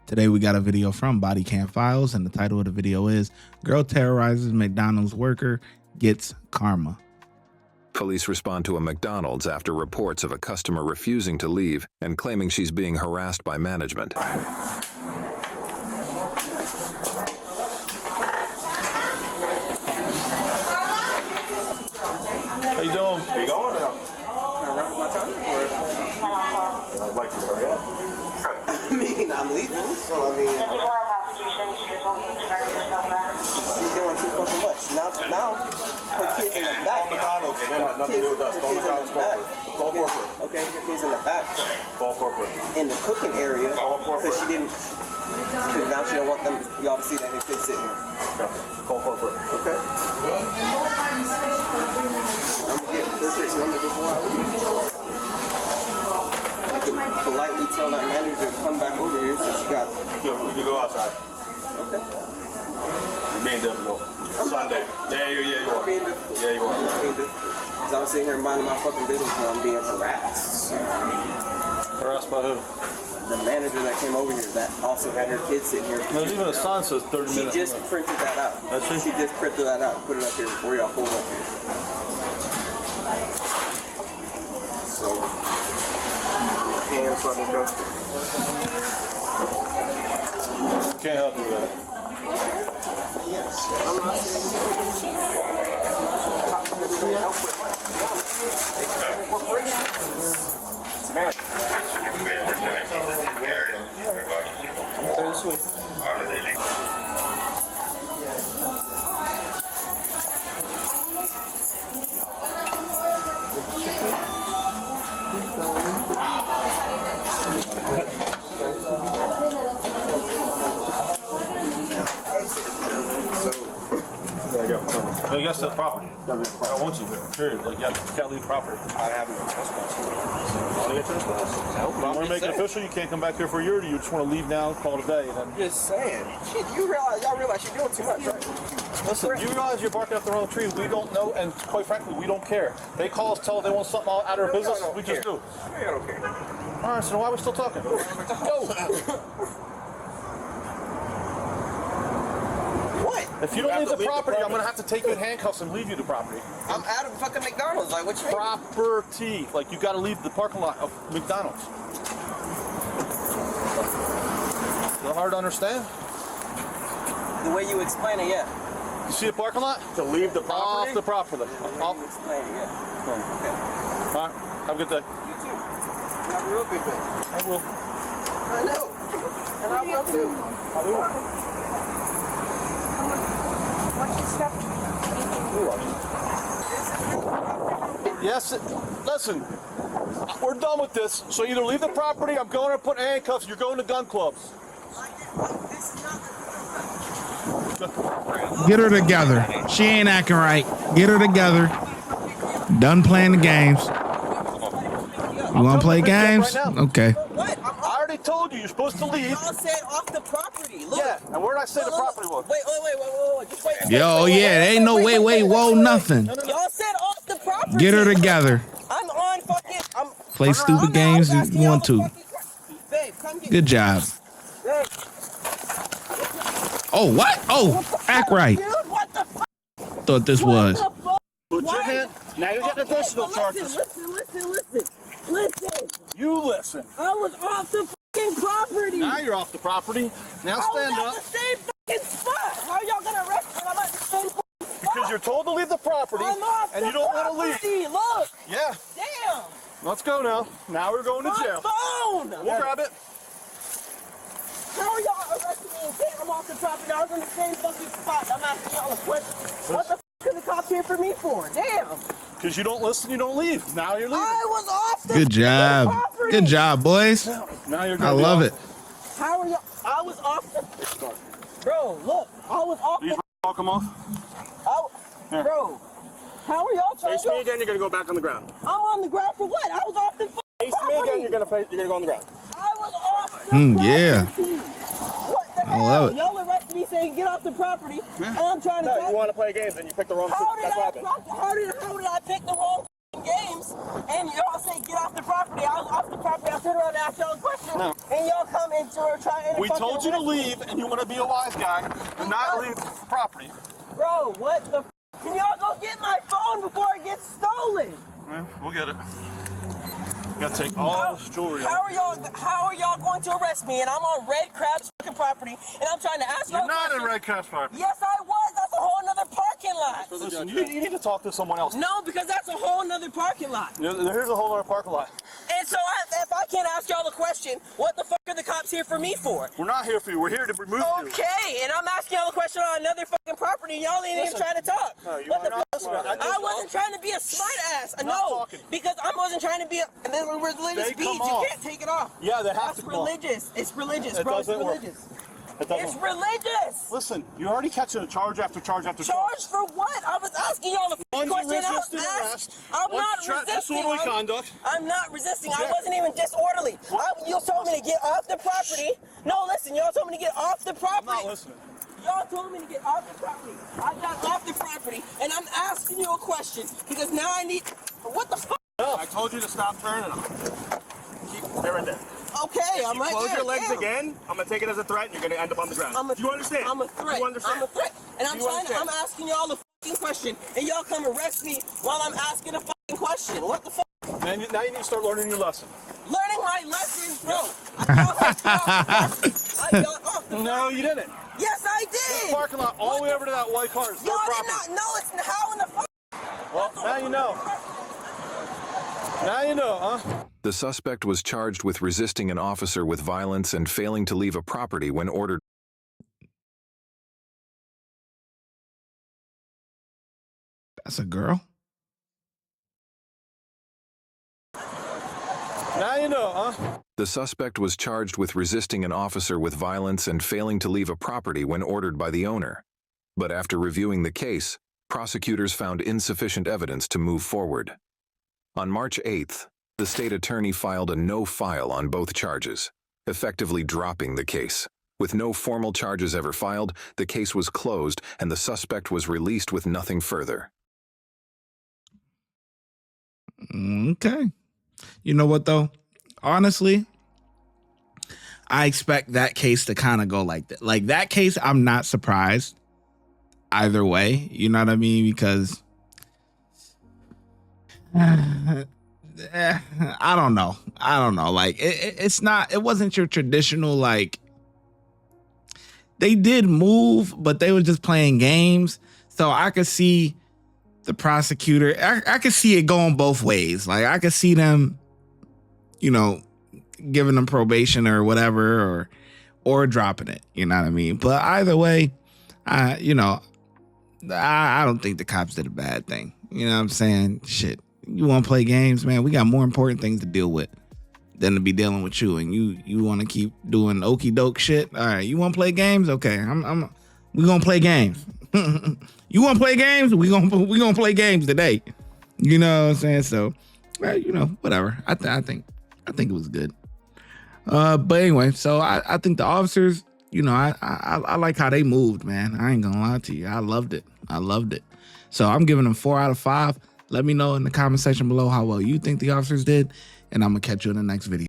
Today we got a video from Body Cam Files, and the title of the video is Girl Terrorizes McDonald's Worker, Gets Karma. Police respond to a McDonald's after reports of a customer refusing to leave and claiming she's being harassed by management. How you doing? Where you going now? My time? I'd like to hurry up. I mean, I'm leaving, so I mean... She's doing too fucking much. Now, her kids in the back. McDonald's, it had nothing to do with us. Call McDonald's corporate. Call corporate. Okay, her kids in the back. Call corporate. In the cooking area, because she didn't... Because now she don't want them, y'all to see that her kids sitting here. Call corporate. Okay. I'm gonna get this number before I leave. I could politely tell that manager to come back over here since she got... You go outside. Okay. You're being difficult. Sunday. Yeah, you are. Yeah, you are. Because I was sitting here minding my fucking business while I'm being harassed. Harassed by who? The manager that came over here that also had her kids sitting here. There's even a sign that says 30 minutes. She just printed that out. She just printed that out and put it up here before y'all pulled up here. So, hands on the dust. Can't help you with that. Yes. I'm not I guess that's property. I want you there. Period. Like, you can't leave property. I have no trespass. I want to make it official. You can't come back here for a year. You just want to leave now, call today, and then. Just saying. Shit, y'all realize you're doing too much, right? Listen, you realize you're barking up the wrong tree. We don't know, and quite frankly, we don't care. They call us, tell us they want something out of our business. We just do. I don't care. All right, so why are we still talking? Go. If you don't leave the property, I'm going to have to take you in handcuffs and leave you the property. I'm out of fucking McDonald's. Like, what you mean? Property. Like, you got to leave the parking lot of McDonald's. Is that hard to understand? The way you explain it, yeah. You see the parking lot? To leave the property? Off the property. Off. You explain it, yeah. Okay. All right. Have a good day. You too. Have a real good day. I will. I know. And I will too. I will. Yes, listen, we're done with this, so either leave the property, I'm going to put handcuffs, you're going to gun clubs. Get her together. She ain't acting right. Get her together. Done playing the games. You want to play games? Right okay. What? I already told you, you're supposed to leave. Y'all said off the property. Look. Yeah, and where did I say the property was? Wait. Just wait. Yo, yeah, there ain't no wait, whoa, nothing. Y'all said off the property. Get her together. I'm on fucking... Play stupid games if you want to. Babe, come get Good job. Babe. Oh, what? Oh, act right. Dude, what the fuck? Thought this was. Put your hand. Now you're getting additional charges. Listen. You listen. I was off the fucking property. Now you're off the property. Now stand I up. was at the same fucking spot. How y'all gonna arrest me? I'm at the same fucking spot. Because you're told to leave the property, I'm off and the you don't want to leave. property. Look. Yeah. Damn. Let's go now. Now we're going to jail. My phone. We'll grab it. How are y'all arresting me and saying I'm off the property? I was in the same fucking spot. I'm asking y'all a question. What the fuck is the cop here for me for? Damn. Because you don't listen, you don't leave. Now you're leaving. I was off the Good job. property. Good job, boys. Now you're I love it. How are y'all? I was off the... Bro, look. I was off These all come off? Bro, how are y'all trying Face me again, you're going to go back on the ground. I'm on the ground for what? I was off the Face me again, you're going to go on the ground. I was off the property. Yeah. What the hell? I love it. Y'all arrested me saying get off the property. And I'm trying to... No, you want to play games and you pick the wrong... How did That's what happened. how did I pick the wrong games? And y'all say get off the property. I was off the property. I turned around and asked y'all a question. No. and y'all come into or try to We told you to leave, and you want to be a wise guy and not leave the property. Bro, what the can y'all go get my phone before it gets stolen? Man, we'll get it. You gotta take all this jewelry off. How are y'all going to arrest me? And I'm on Red Crab's fucking property, and I'm trying to ask y'all. You're not in Red Crab's property. Yes, I was. That's a whole nother parking lot. Listen, you need to talk to someone else. No, because that's a whole nother parking lot. Here's a whole other parking lot. And so if I can't ask y'all a question, what the fuck are the cops here for me for? We're not here for you. We're here to remove you. Okay, and I'm asking y'all a question on another fucking property, and y'all ain't even trying to talk. No, you What are the not fuck? smart. I wasn't trying to be a smart ass. No, talking. because I wasn't trying to be a religious They beads. come You off. can't take it off. Yeah, they have That's to come off. religious. It's religious, It bro. It's doesn't work. religious. It doesn't It's work. religious. Listen, you're already catching a charge after charge after charge. Charge for what? I was asking y'all the One's question. resisting arrest. I'm One's not resisting. disorderly conduct. I'm not resisting. I Yeah. wasn't even disorderly. You told me to get off the property. No, listen. Y'all told me to get off the property. I'm not listening. Y'all told me to get off the property. I got off the property, and I'm asking you a question because now I need. What the fuck? I told you to stop turning them. Stay right there. Okay, I'm right Close there. your legs yeah. again. I'm gonna take it as a threat, and you're gonna end up on the ground. Do you understand? I'm a threat. Do you understand? I'm a threat. And Do you understand? I'm asking y'all a fucking question, and y'all come arrest me while I'm asking a fucking question. What the fuck? Now you need to start learning your lesson. Learning my lessons, bro. I got off the No, you didn't. Yes, I did. The parking lot all the way over to that white car is their Y'all did property. not know it's how in the fuck. Well, now you know. Now you know, huh? The suspect was charged with resisting an officer with violence and failing to leave a property when ordered. That's a girl. Now you know, huh? The suspect was charged with resisting an officer with violence and failing to leave a property when ordered by the owner. But after reviewing the case, prosecutors found insufficient evidence to move forward. On March 8th, the state attorney filed a no-file on both charges, effectively dropping the case. With no formal charges ever filed, the case was closed and the suspect was released with nothing further. Okay. You know what, though? Honestly, I expect that case to kind of go like that. Like that case, I'm not surprised either way. You know what I mean? Because I don't know. Like it wasn't your traditional, like, they did move, but they were just playing games. So I could see the prosecutor, I could see it going both ways. Like I could see them, you know, giving them probation or whatever, or dropping it. You know what I mean? But either way, I don't think the cops did a bad thing. You know what I'm saying? Shit. You want to play games, man? We got more important things to deal with than to be dealing with you. And you want to keep doing okey doke shit? All right. You want to play games? Okay. We gonna play games. You want to play games? We gonna play games today. You know what I'm saying? So, whatever. I think it was good. But anyway, so I think the officers, I like how they moved, man. I ain't gonna lie to you. I loved it. So I'm giving them 4 out of 5. Let me know in the comment section below how well you think the officers did, and I'm gonna catch you in the next video.